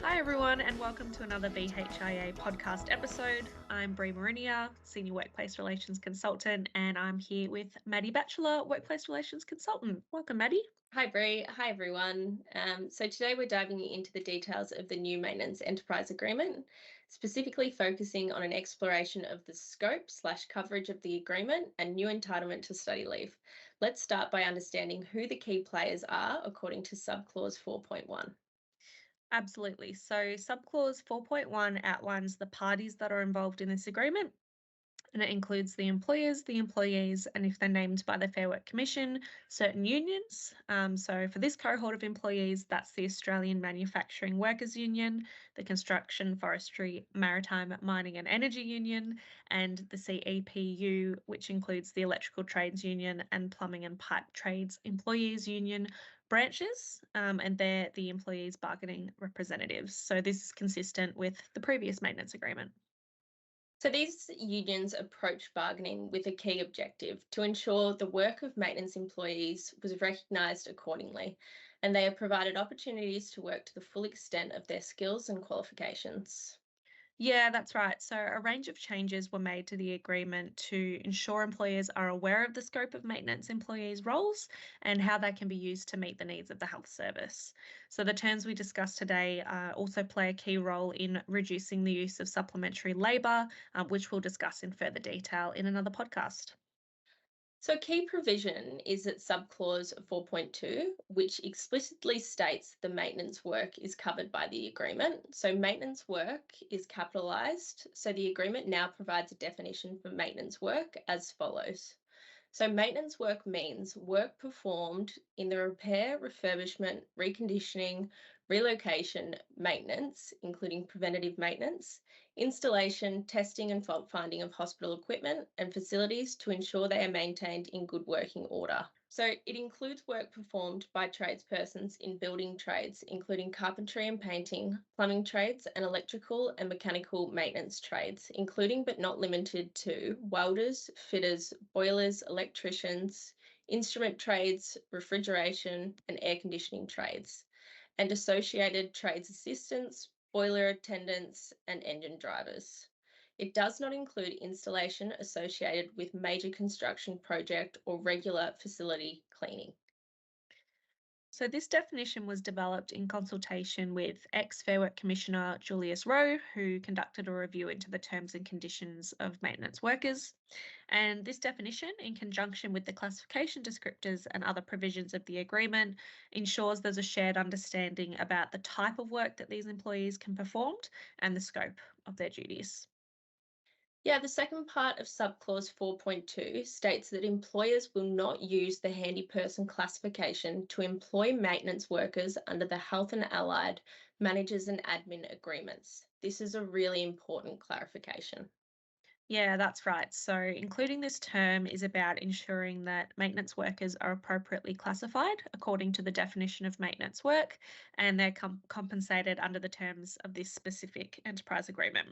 Hi everyone, and welcome to another VHIA podcast episode. I'm Bree Marinier, Senior Workplace Relations Consultant, and I'm here with Maddi Batchelor, Workplace Relations Consultant. Welcome, Maddi. Hi, Bree. Hi, everyone. So today we're diving into the details of the new Maintenance Enterprise Agreement, specifically focusing on an exploration of the scope/coverage of the agreement and new entitlement to study leave. Let's start by understanding who the key players are according to subclause 4.1. Absolutely. So, subclause 4.1 outlines the parties that are involved in this agreement, and it includes the employers, the employees, and if they're named by the Fair Work Commission, certain unions. So for this cohort of employees, that's the Australian Manufacturing Workers Union, the Construction, Forestry, Maritime, Mining and Energy Union, and the CEPU, which includes the Electrical Trades Union and Plumbing and Pipe Trades Employees Union branches, and they're the employees' bargaining representatives. So this is consistent with the previous maintenance agreement. So these unions approach bargaining with a key objective to ensure the work of maintenance employees was recognised accordingly, and they are provided opportunities to work to the full extent of their skills and qualifications. Yeah, that's right. So a range of changes were made to the agreement to ensure employers are aware of the scope of maintenance employees' roles and how they can be used to meet the needs of the health service. So the terms we discussed today also play a key role in reducing the use of supplementary labour, which we'll discuss in further detail in another podcast. So, a key provision is at subclause 4.2, which explicitly states the maintenance work is covered by the agreement. So, maintenance work is capitalised. So, the agreement now provides a definition for maintenance work as follows. So, maintenance work means work performed in the repair, refurbishment, reconditioning, relocation, maintenance, including preventative maintenance, installation, testing, and fault finding of hospital equipment and facilities to ensure they are maintained in good working order. So, it includes work performed by tradespersons in building trades, including carpentry and painting, plumbing trades, and electrical and mechanical maintenance trades, including but not limited to welders, fitters, boilers, electricians, instrument trades, refrigeration, and air conditioning trades, and associated trades assistants, boiler attendants, and engine drivers. It does not include installation associated with major construction project or regular facility cleaning. So this definition was developed in consultation with ex-Fair Work Commissioner Julius Rowe, who conducted a review into the terms and conditions of maintenance workers. And this definition, in conjunction with the classification descriptors and other provisions of the agreement, ensures there's a shared understanding about the type of work that these employees can perform and the scope of their duties. Yeah, the second part of subclause 4.2 states that employers will not use the handy person classification to employ maintenance workers under the health and allied managers and admin agreements. This is a really important clarification. Yeah, that's right. So, including this term is about ensuring that maintenance workers are appropriately classified according to the definition of maintenance work and they're compensated under the terms of this specific enterprise agreement.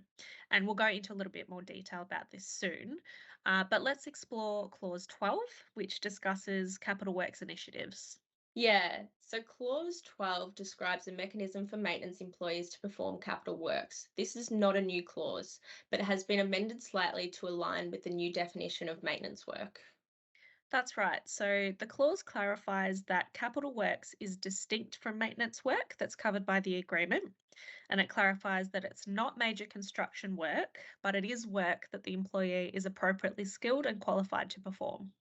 And we'll go into a little bit more detail about this soon. But let's explore Clause 12, which discusses capital works initiatives. Yeah, so clause 12 describes a mechanism for maintenance employees to perform capital works. This is not a new clause, but it has been amended slightly to align with the new definition of maintenance work. That's right. So the clause clarifies that capital works is distinct from maintenance work that's covered by the agreement. And it clarifies that it's not major construction work, but it is work that the employee is appropriately skilled and qualified to perform.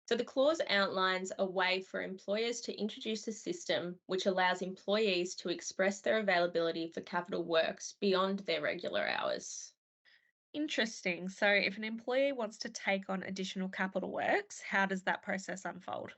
So the clause outlines a way for employers to introduce a system which allows employees to express their availability for capital works beyond their regular hours. Interesting. So if an employee wants to take on additional capital works, how does that process unfold?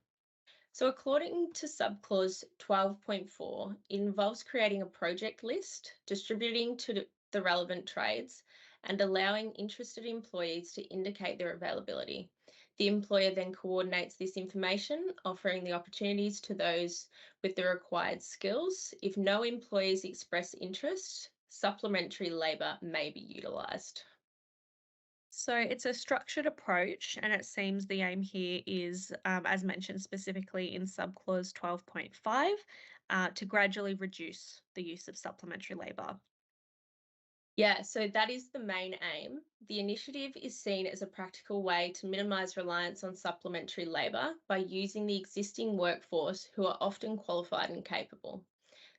So according to subclause 12.4, it involves creating a project list, distributing to the relevant trades, and allowing interested employees to indicate their availability. The employer then coordinates this information, offering the opportunities to those with the required skills. If no employees express interest, supplementary labour may be utilised. So it's a structured approach, and it seems the aim here is, as mentioned specifically in subclause 12.5, to gradually reduce the use of supplementary labour. Yeah, so that is the main aim. The initiative is seen as a practical way to minimise reliance on supplementary labour by using the existing workforce who are often qualified and capable.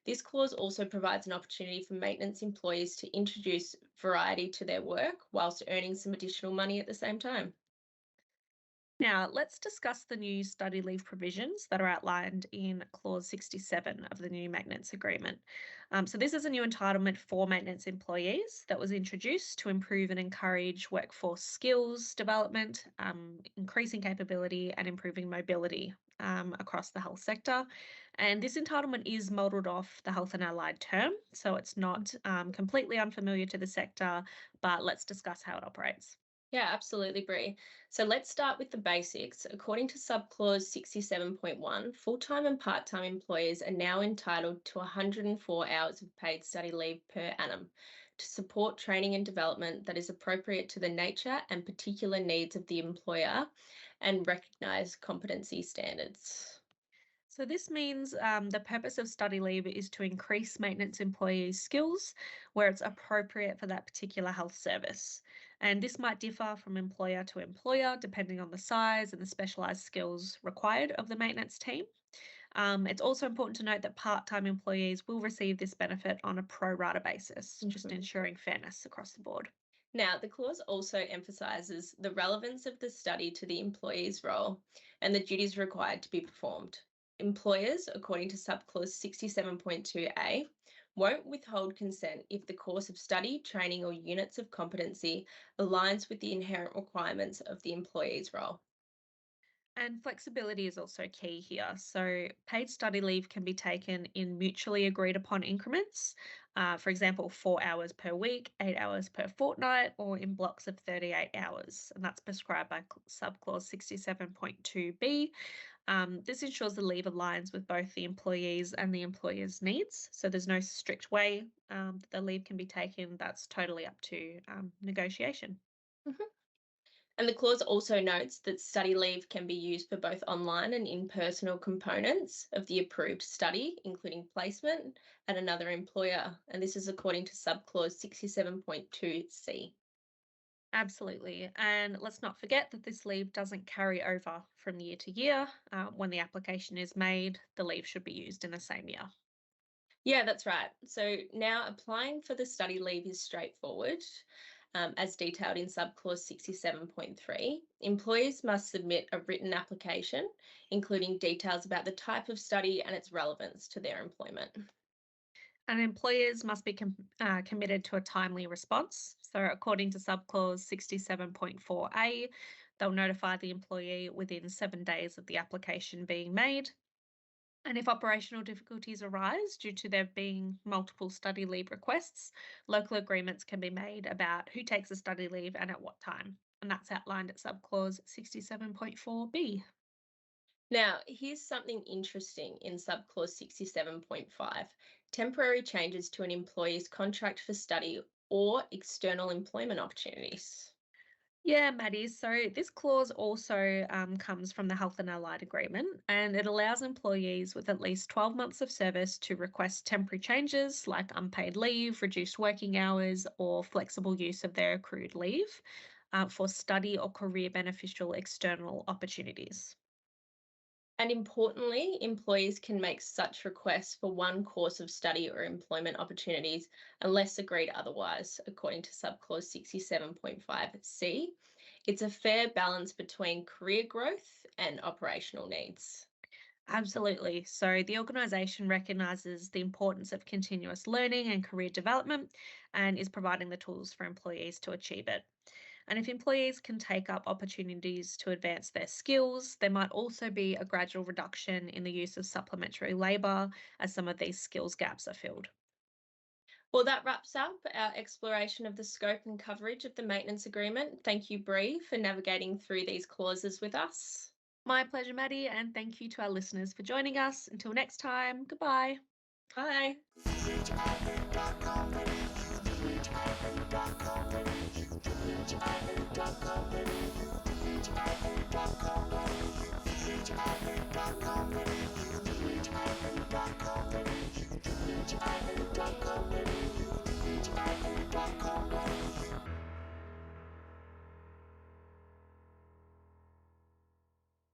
This clause also provides an opportunity for maintenance employees to introduce variety to their work whilst earning some additional money at the same time. Now, let's discuss the new study leave provisions that are outlined in Clause 67 of the new maintenance agreement. So, this is a new entitlement for maintenance employees that was introduced to improve and encourage workforce skills development, increasing capability, and improving mobility across the health sector. And this entitlement is modelled off the health and allied term, so it's not completely unfamiliar to the sector, but let's discuss how it operates. Yeah, absolutely, Bree. So let's start with the basics. According to subclause 67.1, full-time and part-time employers are now entitled to 104 hours of paid study leave per annum to support training and development that is appropriate to the nature and particular needs of the employer and recognise competency standards. So, this means the purpose of study leave is to increase maintenance employees' skills where it's appropriate for that particular health service. And this might differ from employer to employer depending on the size and the specialised skills required of the maintenance team. It's also important to note that part time employees will receive this benefit on a pro rata basis, just Mhm. ensuring fairness across the board. Now, the clause also emphasises the relevance of the study to the employee's role and the duties required to be performed. Employers, according to subclause 67.2a, won't withhold consent if the course of study, training, or units of competency aligns with the inherent requirements of the employee's role. And flexibility is also key here. So, paid study leave can be taken in mutually agreed upon increments. For example, 4 hours per week, 8 hours per fortnight, or in blocks of 38 hours. And that's prescribed by subclause 67.2b. This ensures the leave aligns with both the employees and the employer's needs. So, there's no strict way that the leave can be taken. That's totally up to negotiation. Mhm. And the clause also notes that study leave can be used for both online and in-personal components of the approved study, including placement at another employer. And this is according to subclause 67.2c. Absolutely. And let's not forget that this leave doesn't carry over from year to year. When the application is made, the leave should be used in the same year. Yeah, that's right. So now applying for the study leave is straightforward. As detailed in subclause 67.3, employers must submit a written application, including details about the type of study and its relevance to their employment. And employers must be committed to a timely response. So, according to subclause 67.4a, they'll notify the employee within 7 days of the application being made. And if operational difficulties arise due to there being multiple study leave requests, local agreements can be made about who takes the study leave and at what time. And that's outlined at subclause 67.4b. Now, here's something interesting in subclause 67.5, temporary changes to an employee's contract for study or external employment opportunities. Yeah, Maddie. So this clause also comes from the Health and Allied Agreement, and it allows employees with at least 12 months of service to request temporary changes like unpaid leave, reduced working hours, or flexible use of their accrued leave for study or career beneficial external opportunities. And importantly, employees can make such requests for one course of study or employment opportunities unless agreed otherwise, according to subclause 67.5c. It's a fair balance between career growth and operational needs. Absolutely. So the organisation recognises the importance of continuous learning and career development and is providing the tools for employees to achieve it. And if employees can take up opportunities to advance their skills, there might also be a gradual reduction in the use of supplementary labour as some of these skills gaps are filled. Well, that wraps up our exploration of the scope and coverage of the maintenance agreement. Thank you, Bree, for navigating through these clauses with us. My pleasure, Maddie, and thank you to our listeners for joining us. Until next time, goodbye. Bye. VHIA.